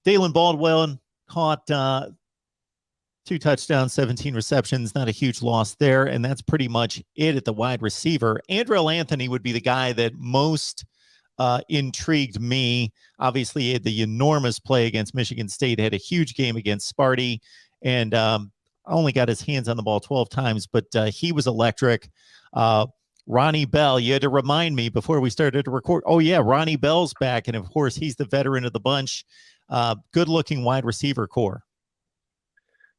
Dalen Baldwin caught 2 touchdowns, 17 receptions, not a huge loss there. And that's pretty much it at the wide receiver. Andrell Anthony would be the guy that most intrigued me. Obviously, he had the enormous play against Michigan State, had a huge game against Sparty, and only got his hands on the ball 12 times, but he was electric. Ronnie Bell, you had to remind me before we started to record. Oh, yeah, Ronnie Bell's back, and of course, he's the veteran of the bunch. Good-looking wide receiver core.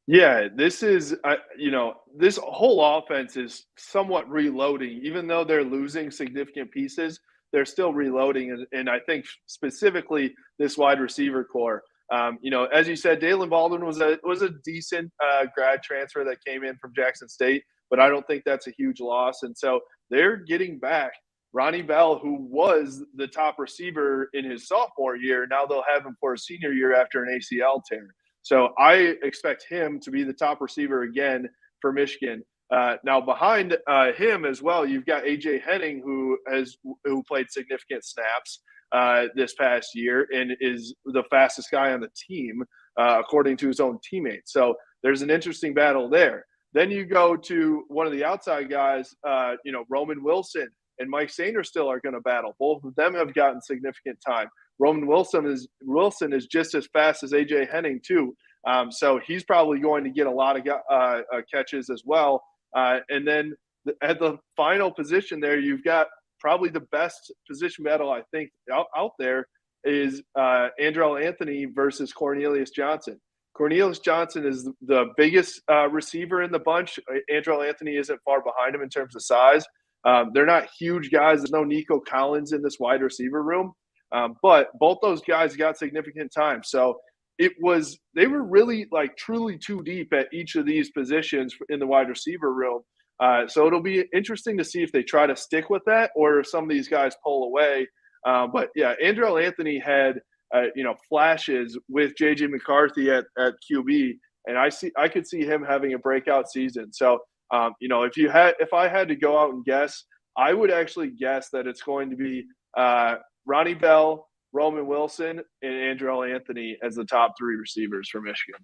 Yeah, this is, this whole offense is somewhat reloading. Even though they're losing significant pieces, they're still reloading. And I think specifically this wide receiver core. As you said, Dalen Baldwin was a decent grad transfer that came in from Jackson State, but I don't think that's a huge loss. And so they're getting back Ronnie Bell, who was the top receiver in his sophomore year. Now they'll have him for a senior year after an ACL tear. So I expect him to be the top receiver again for Michigan. Now behind him as well, you've got AJ Henning, who played significant snaps this past year and is the fastest guy on the team, according to his own teammates. So there's an interesting battle there. Then you go to one of the outside guys, Roman Wilson and Mike Sainer still are going to battle. Both of them have gotten significant time. Roman Wilson is just as fast as AJ Henning too. So he's probably going to get a lot of catches as well. And then at the final position there, you've got probably the best position battle I think out there is Andrell Anthony versus Cornelius Johnson. Cornelius Johnson is the biggest receiver in the bunch. Andrell Anthony isn't far behind him in terms of size. They're not huge guys. There's no Nico Collins in this wide receiver room. But both those guys got significant time. So they were really truly too deep at each of these positions in the wide receiver room. So it'll be interesting to see if they try to stick with that or if some of these guys pull away. But yeah, Andrell Anthony had, flashes with JJ McCarthy at QB, and I could see him having a breakout season. So, if I had to go out and guess, I would actually guess that it's going to be Ronnie Bell, Roman Wilson, and Andrell Anthony as the top 3 receivers for Michigan.